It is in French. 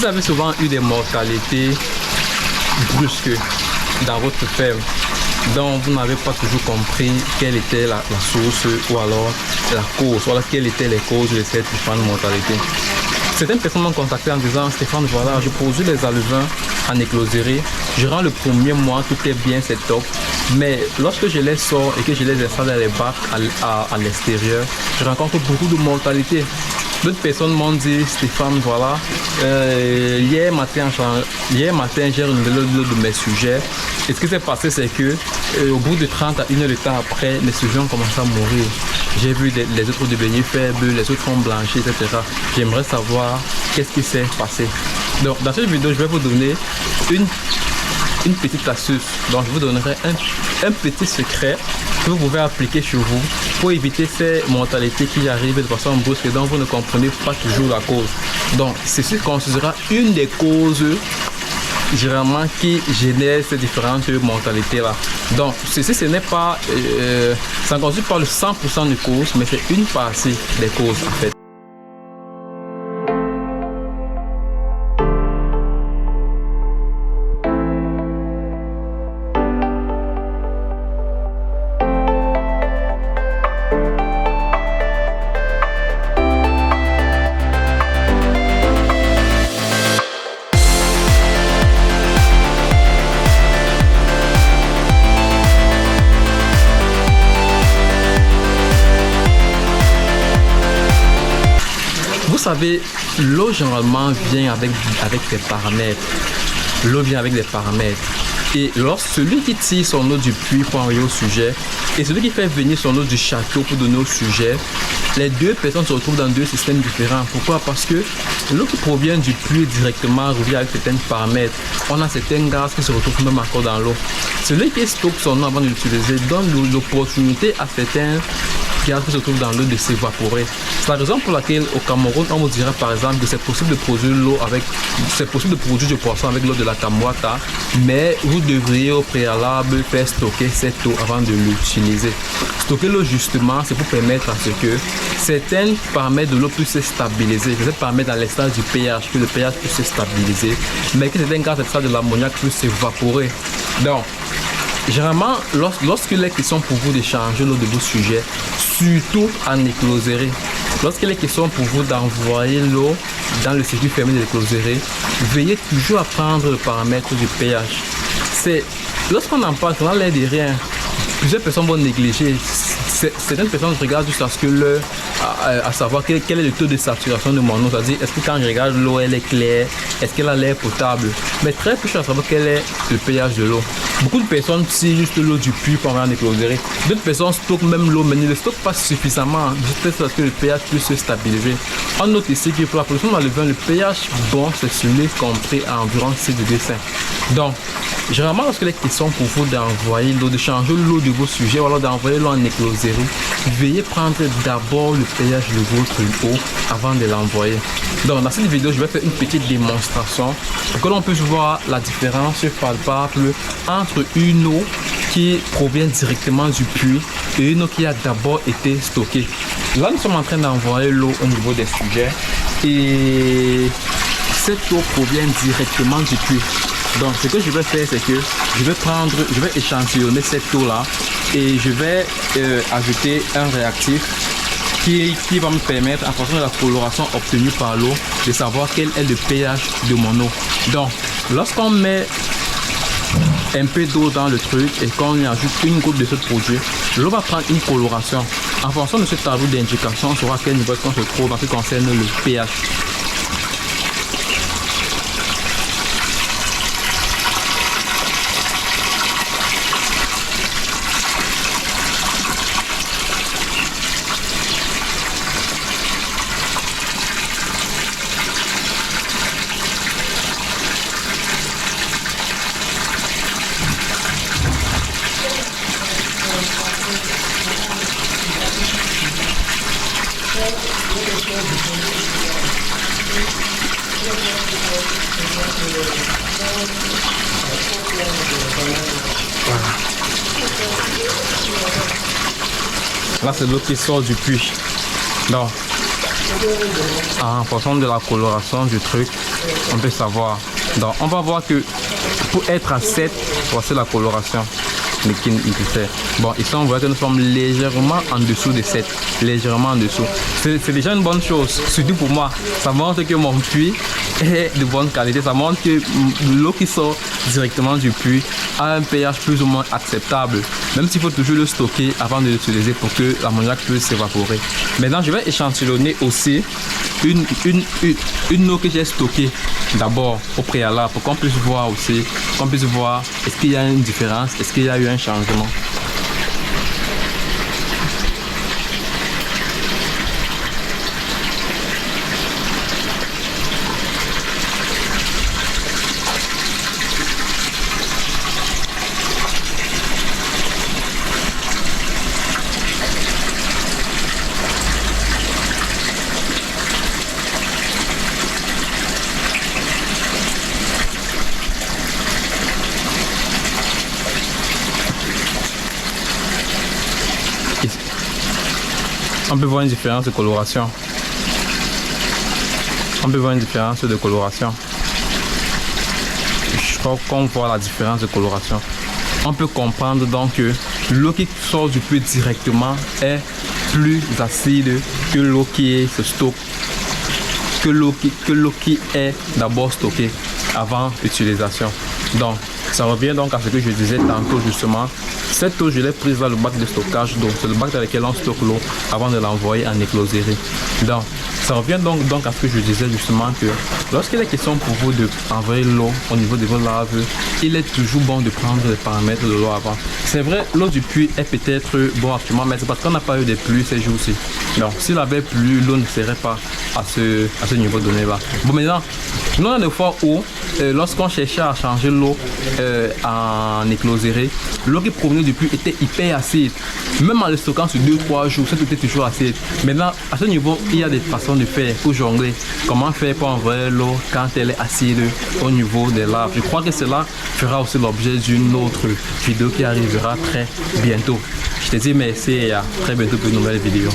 Vous avez souvent eu des mortalités brusques dans votre ferme, donc vous n'avez pas toujours compris quelle était la source ou alors la cause, ou alors quelles étaient les causes de cette différente mortalité. Certaines personnes m'ont contacté en disant: Stéphane, voilà, je produis les alevins en écloserie, durant le premier mois tout est bien, c'est top, mais lorsque je les sors et que je les installe dans les bacs à l'extérieur, je rencontre beaucoup de mortalité. D'autres personnes m'ont dit: Stéphane, voilà, hier matin j'ai renouvelé l'eau de mes sujets. Et ce qui s'est passé, c'est que au bout de 30 à 1 heure de temps après, les sujets ont commencé à mourir. J'ai vu les autres devenir faibles, les autres ont blanchi, etc. J'aimerais savoir qu'est-ce qui s'est passé. Donc dans cette vidéo, je vais vous donner une petite astuce. Donc je vous donnerai un petit secret que vous pouvez appliquer chez vous pour éviter ces mortalités qui arrivent de façon brusque et dont vous ne comprenez pas toujours la cause. Donc ceci considérera une des causes généralement qui génère ces différentes mortalités là. Donc ceci, ce n'est pas ça ne constitue pas le 100% de cause, mais c'est une partie des causes en fait. Vous savez, l'eau généralement vient avec des paramètres. L'eau vient avec des paramètres. Et lorsque celui qui tire son eau du puits pour envoyer au sujet et celui qui fait venir son eau du château pour donner au sujet, les deux personnes se retrouvent dans deux systèmes différents. Pourquoi? Parce que l'eau qui provient du puits directement revient avec certains paramètres. On a certains gaz qui se retrouvent même encore dans l'eau. Celui qui stocke son eau avant de l'utiliser donne l'opportunité à certains gaz qui se trouvent dans l'eau de s'évaporer. C'est la raison pour laquelle au Cameroun, on vous dira par exemple que c'est possible de produire du poisson avec l'eau de la Kamwata, mais vous devriez au préalable faire stocker cette eau avant de l'utiliser. Stocker l'eau justement, c'est pour permettre à ce que certains paramètres de l'eau puissent se stabiliser, certains paramètres dans l'estage du pH, que le pH puisse se stabiliser, mais que certains gaz de l'ammoniac puissent s'évaporer. Donc, généralement, lorsqu'il est question pour vous de changer l'eau de vos sujets, surtout en écloserie, lorsqu'il est question pour vous d'envoyer l'eau dans le circuit fermé de l'écloserie, veillez toujours à prendre le paramètre du pH. Lorsqu'on en parle, on a l'air de rien. Plusieurs personnes vont négliger. Certaines personnes regardent juste à savoir quel est le taux de saturation de mon eau. C'est-à-dire, est-ce que quand je regarde l'eau, elle est claire? Est-ce qu'elle a l'air potable? Mais très peu à savoir quel est le pH de l'eau. Beaucoup de personnes tirent juste l'eau du puits pour envoyer en écloserie. D'autres personnes stockent même l'eau, mais ne le stockent pas suffisamment, juste parce que le pH puisse se stabiliser. On note ici que pour la production d'alevin, le pH bon, c'est celui compris à environ 6,5. Donc, généralement, lorsqu'il est question pour vous d'envoyer l'eau, de changer l'eau de vos sujets ou alors d'envoyer l'eau en écloserie, veuillez prendre d'abord le pH de votre eau avant de l'envoyer. Donc, dans cette vidéo, je vais faire une petite démonstration pour que l'on puisse voir la différence palpable entre une eau qui provient directement du puits et une eau qui a d'abord été stockée. Là, nous sommes en train d'envoyer l'eau au niveau des sujets et cette eau provient directement du puits. Donc ce que je vais faire, c'est que je vais échantillonner cette eau là et je vais ajouter un réactif qui va me permettre, en fonction de la coloration obtenue par l'eau, de savoir quel est le pH de mon eau. Donc lorsqu'on met un peu d'eau dans le truc et qu'on y ajoute une goutte de ce produit, l'eau va prendre une coloration. En fonction de ce tableau d'indication, on saura à quel niveau on se trouve en ce qui concerne le pH. Voilà. Là, c'est l'eau qui sort du puits. Donc, En fonction de la coloration du truc, on peut savoir. Donc, on va voir que pour être à 7, voici la coloration. Bon, ici on voit que nous sommes légèrement en dessous de 7. Légèrement en dessous. C'est déjà une bonne chose, surtout pour moi. Ça montre que mon puits est de bonne qualité. Ça montre que l'eau qui sort directement du puits a un pH plus ou moins acceptable. Même s'il faut toujours le stocker avant de l'utiliser pour que l'ammoniac puisse s'évaporer. Maintenant, je vais échantillonner aussi une eau que j'ai stockée d'abord au préalable pour qu'on puisse voir aussi, est-ce qu'il y a une différence, est-ce qu'il y a eu un changement. On peut voir une différence de coloration. Je crois qu'on voit la différence de coloration. On peut comprendre donc que l'eau qui sort du puits directement est plus acide que l'eau qui se stocke, que l'eau qui est d'abord stockée avant utilisation. Donc, ça revient donc à ce que je disais tantôt justement. Cette eau, je l'ai prise dans le bac de stockage d'eau. C'est le bac dans lequel on stocke l'eau avant de l'envoyer en écloserie. Donc, ça revient donc à ce que je disais justement que lorsqu'il est question pour vous d'envoyer l'eau au niveau de vos laves, il est toujours bon de prendre les paramètres de l'eau avant. C'est vrai, l'eau du puits est peut-être bon actuellement, mais c'est parce qu'on n'a pas eu de pluie ces jours-ci. Donc, s'il avait plu, l'eau ne serait pas à ce niveau donné là. Bon, maintenant, nous on a des fois où, lorsqu'on cherchait à changer l'eau en écloserie, l'eau qui provenait du puits était hyper acide. Même en le stockant sur 2-3 jours, ça était toujours acide. Maintenant, à ce niveau, il y a des façons de faire pour jongler. Comment faire pour envoyer l'eau quand elle est acide au niveau des laves. Je crois que cela fera aussi l'objet d'une autre vidéo qui arrivera très bientôt. Je te dis merci et à très bientôt pour une nouvelle vidéo.